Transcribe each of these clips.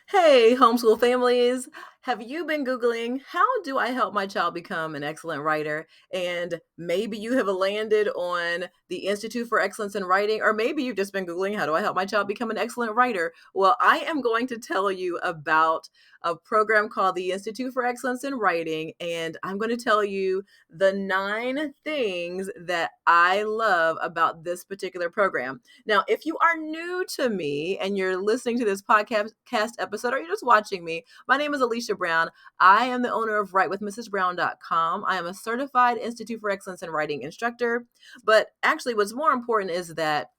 Hey, homeschool families. Have you been Googling, how do I help my child become an excellent writer? And maybe you have landed on the Institute for Excellence in Writing, or maybe you've just been Googling, how do I help my child become an excellent writer? Well, I am going to tell you about a program called the Institute for Excellence in Writing, and I'm going to tell you the 9 things that I love about this particular program. Now, if you are new to me and you're listening to this podcast episode or you're just watching me, my name is Alicia Brown. I am the owner of WriteWithMrsBrown.com. I am a certified Institute for Excellence in Writing instructor. But actually, what's more important is that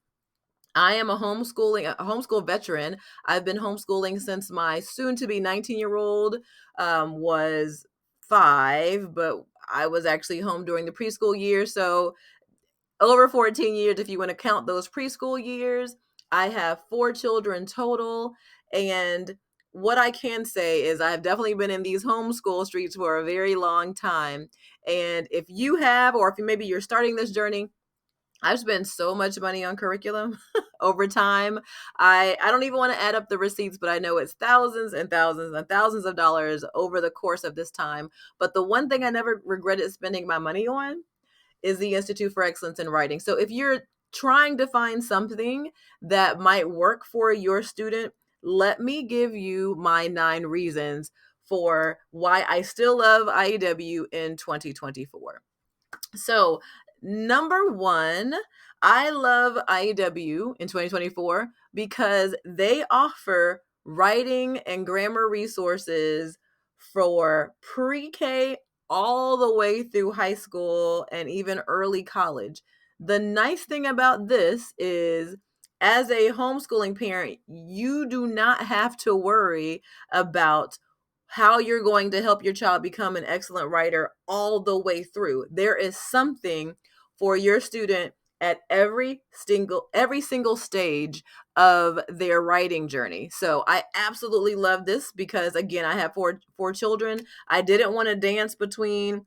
I am a homeschool veteran. I've been homeschooling since my soon-to-be 19-year-old was 5, but I was actually home during the preschool year. So over 14 years, if you want to count those preschool years. I have 4 children total. And what I can say is I've definitely been in these homeschool streets for a very long time. And if you have, or if maybe you're starting this journey, I've spent so much money on curriculum over time. I don't even want to add up the receipts, but I know it's thousands and thousands and thousands of dollars over the course of this time. But the one thing I never regretted spending my money on is the Institute for Excellence in Writing. So if you're trying to find something that might work for your student, let me give you my 9 reasons for why I still love IEW in 2024. So, number one, I love IEW in 2024 because they offer writing and grammar resources for pre-K all the way through high school and even early college. The nice thing about this is, as a homeschooling parent, you do not have to worry about how you're going to help your child become an excellent writer all the way through. There is something for your student at every single stage of their writing journey. So I absolutely love this because, again, I have four children. I didn't want to dance between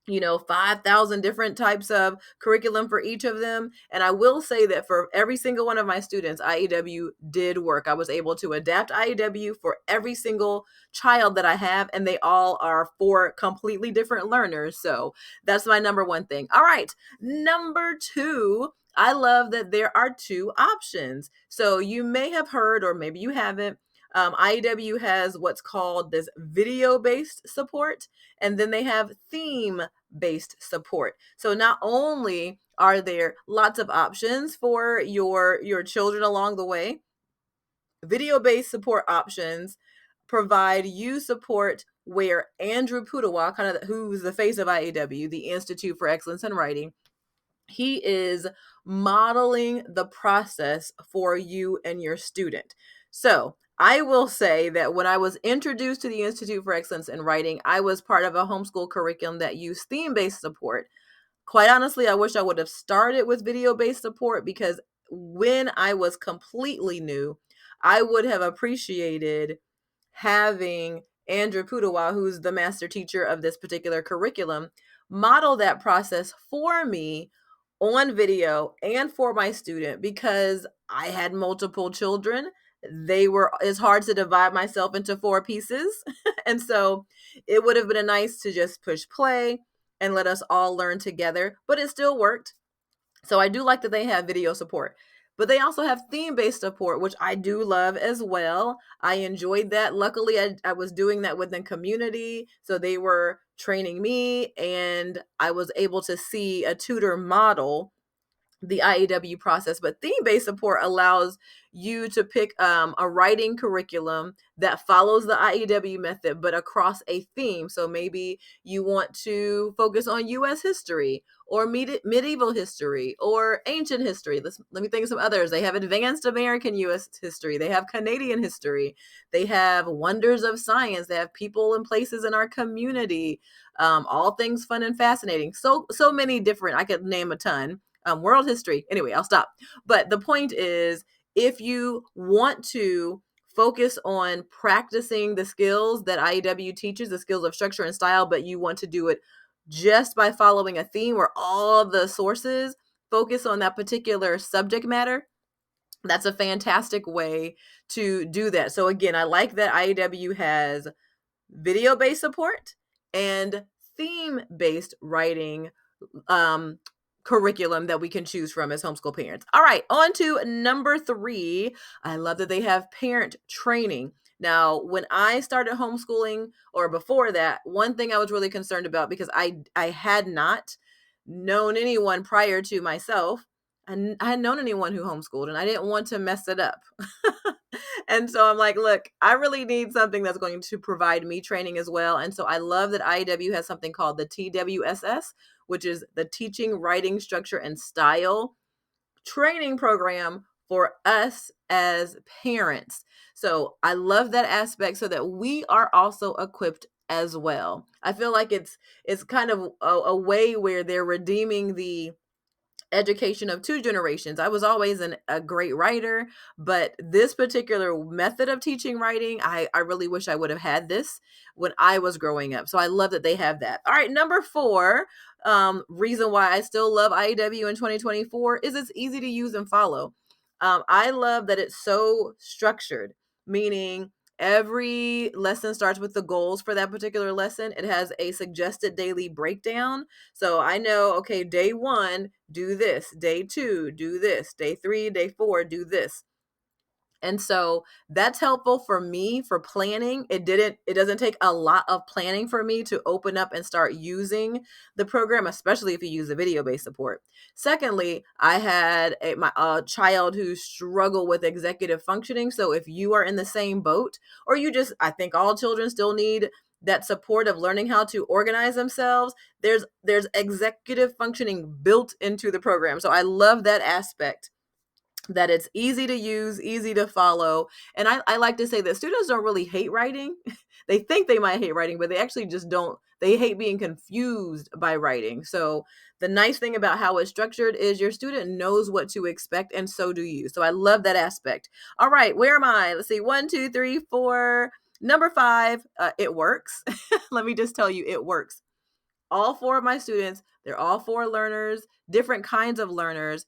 5,000 different types of curriculum for each of them. And I will say that for every single one of my students, IEW did work. I was able to adapt IEW for every single child that I have, and they all are for completely different learners. So that's my number one thing. All right. Number two, I love that there are 2 options. So you may have heard, or maybe you haven't. IEW has what's called this video-based support, and then they have theme-based support. So not only are there lots of options for your children along the way, video-based support options provide you support where Andrew Pudawa, kind of who's the face of IEW, the Institute for Excellence in Writing, he is modeling the process for you and your student. So I will say that when I was introduced to the Institute for Excellence in Writing, I was part of a homeschool curriculum that used theme-based support. Quite honestly, I wish I would have started with video-based support because when I was completely new, I would have appreciated having Andrew Pudawa, who's the master teacher of this particular curriculum, model that process for me on video and for my student because I had multiple children. It's hard to divide myself into 4 pieces. And so it would have been nice to just push play and let us all learn together, but it still worked. So I do like that they have video support. But they also have theme-based support, which I do love as well. I enjoyed that. Luckily, I was doing that within community. So they were training me, and I was able to see a tutor model the IEW process. But theme-based support allows you to pick a writing curriculum that follows the IEW method, but across a theme. So maybe you want to focus on U.S. history or medieval history or ancient history. Let me think of some others. They have advanced American U.S. history. They have Canadian history. They have wonders of science. They have people and places in our community. All things fun and fascinating. So many different. I could name a ton. World history. Anyway, I'll stop. But the point is, if you want to focus on practicing the skills that IEW teaches, the skills of structure and style, but you want to do it just by following a theme where all the sources focus on that particular subject matter, That's a fantastic way to do that. So again, I like that IEW has video-based support and theme-based writing um, curriculum that we can choose from as homeschool parents. All right, on to number 3. I love that they have parent training. Now, when I started homeschooling, or before that, one thing I was really concerned about, because I had not known anyone prior to myself, and I had known anyone who homeschooled, and I didn't want to mess it up. And so I'm like, look, I really need something that's going to provide me training as well. And so I love that IEW has something called the TWSS, which is the Teaching, Writing, Structure, and Style training program for us as parents. So I love that aspect, so that we are also equipped as well. I feel like it's kind of a way where they're redeeming the education of 2 generations. I was always a great writer, but this particular method of teaching writing, I really wish I would have had this when I was growing up. So I love that they have that. All right, number 4, reason why I still love IEW in 2024 is it's easy to use and follow. I love that it's so structured, meaning every lesson starts with the goals for that particular lesson. It has a suggested daily breakdown. So I know, okay, day 1, do this. Day 2, do this. Day 3, day 4, do this. And so that's helpful for me for planning. It doesn't take a lot of planning for me to open up and start using the program, especially if you use the video-based support. Secondly, I had my child who struggled with executive functioning. So if you are in the same boat, or I think all children still need that support of learning how to organize themselves. There's executive functioning built into the program. So I love that aspect, that it's easy to use, easy to follow. And I like to say that students don't really hate writing. They think they might hate writing, but they actually just don't. They hate being confused by writing. So the nice thing about how it's structured is your student knows what to expect, and so do you. So I love that aspect. All right, where am I? Let's see, 1, 2, 3, 4. Number 5, it works. Let me just tell you, it works. All 4 of my students, they're all 4 learners, different kinds of learners.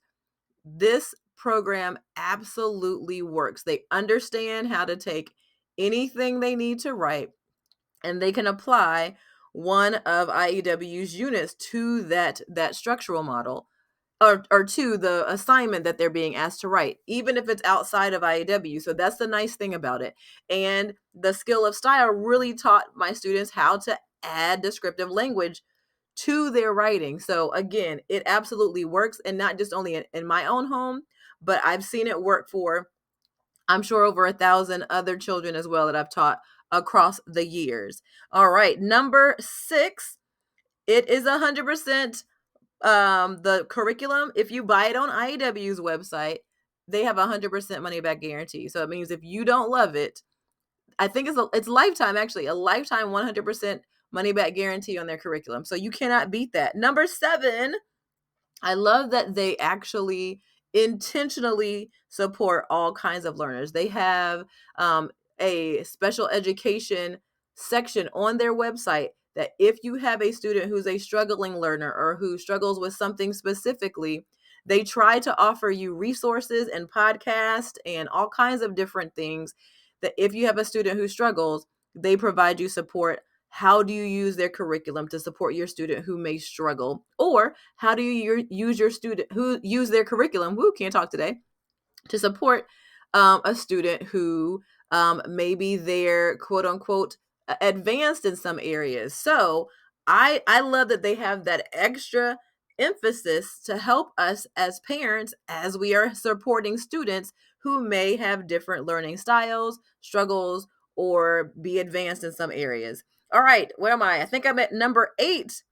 This program absolutely works. They understand how to take anything they need to write, and they can apply one of IEW's units to that structural model, or to the assignment that they're being asked to write, even if it's outside of IEW. So that's the nice thing about it. And the skill of style really taught my students how to add descriptive language to their writing. So again, it absolutely works, and not just only in my own home, but I've seen it work for, I'm sure, over 1,000 other children as well that I've taught across the years. All right, number 6, it is 100% the curriculum. If you buy it on IEW's website, they have 100% money back guarantee. So it means if you don't love it, I think it's lifetime, actually, a lifetime 100% money back guarantee on their curriculum. So you cannot beat that. Number 7, I love that they actually intentionally support all kinds of learners. They have a special education section on their website that if you have a student who's a struggling learner or who struggles with something specifically, they try to offer you resources and podcasts and all kinds of different things that if you have a student who struggles, they provide you support. How do you use their curriculum to support your student who may struggle? Or how do you use your student who use their curriculum, who can't talk today, to support a student who maybe they're quote unquote advanced in some areas. So I love that they have that extra emphasis to help us as parents as we are supporting students who may have different learning styles, struggles, or be advanced in some areas. All right, where am I? I think I'm at number 8.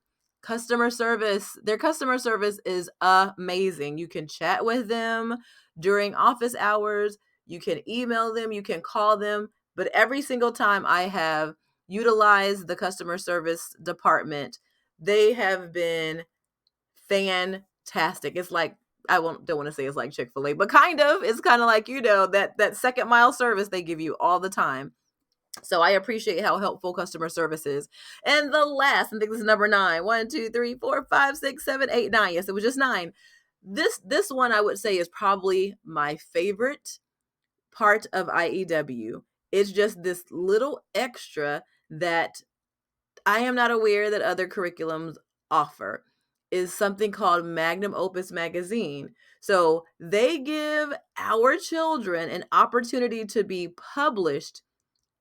Customer service. Their customer service is amazing. You can chat with them during office hours. You can email them, you can call them, but every single time I have utilized the customer service department, they have been fantastic. It's like, don't want to say it's like Chick-fil-A, but kind of. It's kind of like, that second mile service they give you all the time. So I appreciate how helpful customer service is. And the last, I think this is number 9. 1, 2, 3, 4, 5, 6, 7, 8, 9. Yes, it was just 9. This one I would say is probably my favorite part of IEW. It's just this little extra that I am not aware that other curriculums offer, is something called Magnum Opus Magazine. So they give our children an opportunity to be published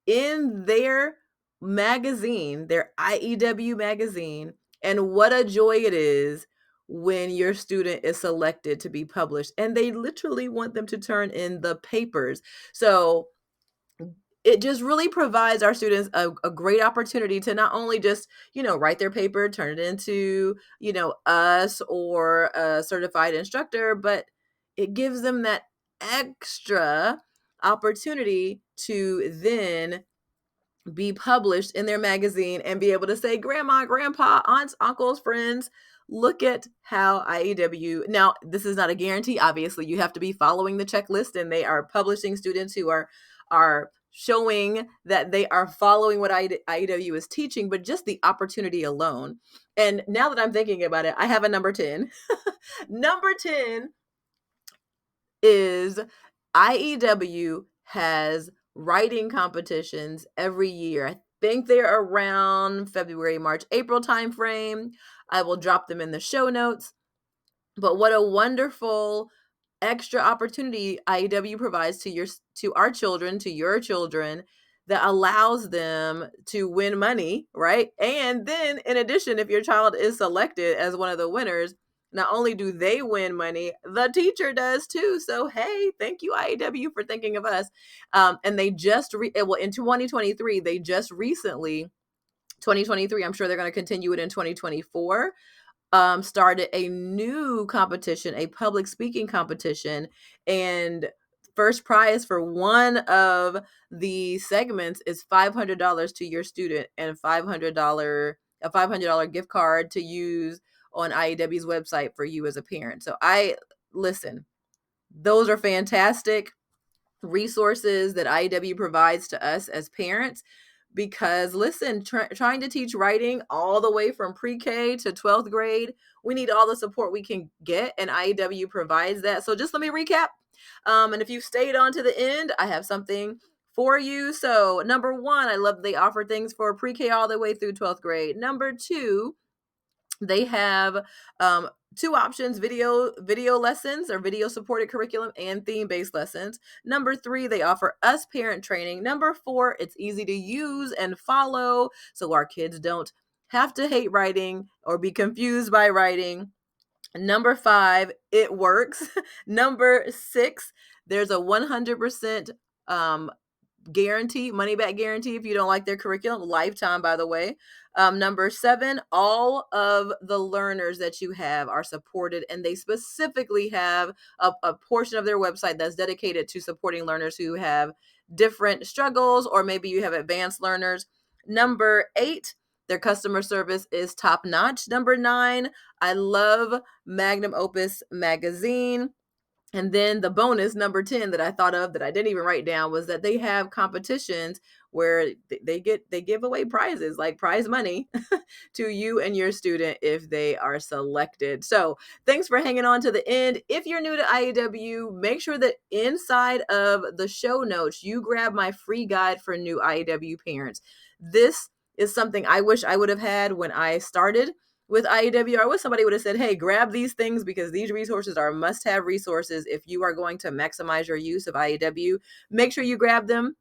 in their magazine, their IEW magazine. And what a joy it is when your student is selected to be published. And they literally want them to turn in the papers. So it just really provides our students a great opportunity to not only just, write their paper, turn it into, us or a certified instructor, but it gives them that extra opportunity to then be published in their magazine and be able to say, grandma, grandpa, aunts, uncles, friends, look at how IEW. Now, this is not a guarantee. Obviously, you have to be following the checklist, and they are publishing students who are showing that they are following what IEW is teaching, but just the opportunity alone. And now that I'm thinking about it, I have a number 10. Number 10 is IEW has writing competitions every year. I think they're around February, March, April timeframe. I will drop them in the show notes. But what a wonderful extra opportunity IEW provides to our children, to your children, that allows them to win money, right? And then in addition, if your child is selected as one of the winners, not only do they win money, the teacher does too. So, hey, thank you, IEW, for thinking of us. And they just, in 2023, they just recently, 2023, I'm sure they're going to continue it in 2024, started a new competition, a public speaking competition, and first prize for one of the segments is $500 to your student and a $500 gift card to use on IEW's website for you as a parent. So listen, those are fantastic resources that IEW provides to us as parents. Because listen, trying to teach writing all the way from pre-K to 12th grade, we need all the support we can get, and IEW provides that. So just let me recap. And if you stayed on to the end, I have something for you. So number 1, I love they offer things for pre-K all the way through 12th grade. Number 2, they have 2 options: video lessons or video supported curriculum and theme-based lessons. Number 3, they offer us parent training. Number 4, it's easy to use and follow, so our kids don't have to hate writing or be confused by writing. Number 5, it works. Number 6, there's a 100% money back guarantee if you don't like their curriculum, lifetime, by the way. Number 7, all of the learners that you have are supported, and they specifically have a portion of their website that's dedicated to supporting learners who have different struggles, or maybe you have advanced learners. Number 8, their customer service is top notch. Number 9, I love Magnum Opus Magazine. And then the bonus, number 10, that I thought of that I didn't even write down, was that they have competitions where they give away prizes, like prize money to you and your student if they are selected. So thanks for hanging on to the end. If you're new to IEW, make sure that inside of the show notes, you grab my free guide for new IEW parents. This is something I wish I would have had when I started with IEW. I wish somebody would have said, hey, grab these things, because these resources are must-have resources if you are going to maximize your use of IEW. Make sure you grab them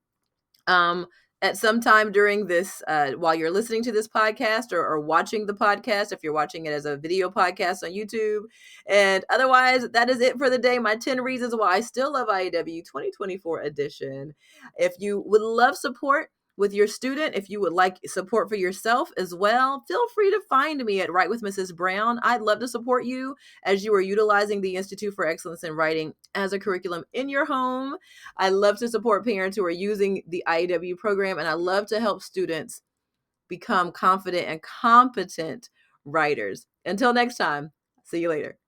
at some time during this, while you're listening to this podcast or watching the podcast, if you're watching it as a video podcast on YouTube. And otherwise, that is it for the day. My 10 reasons why I still love IEW 2024 edition. If you would love support with your student, if you would like support for yourself as well, feel free to find me at Write with Mrs. Brown. I'd love to support you as you are utilizing the Institute for Excellence in Writing as a curriculum in your home. I love to support parents who are using the IEW program, and I love to help students become confident and competent writers. Until next time, see you later.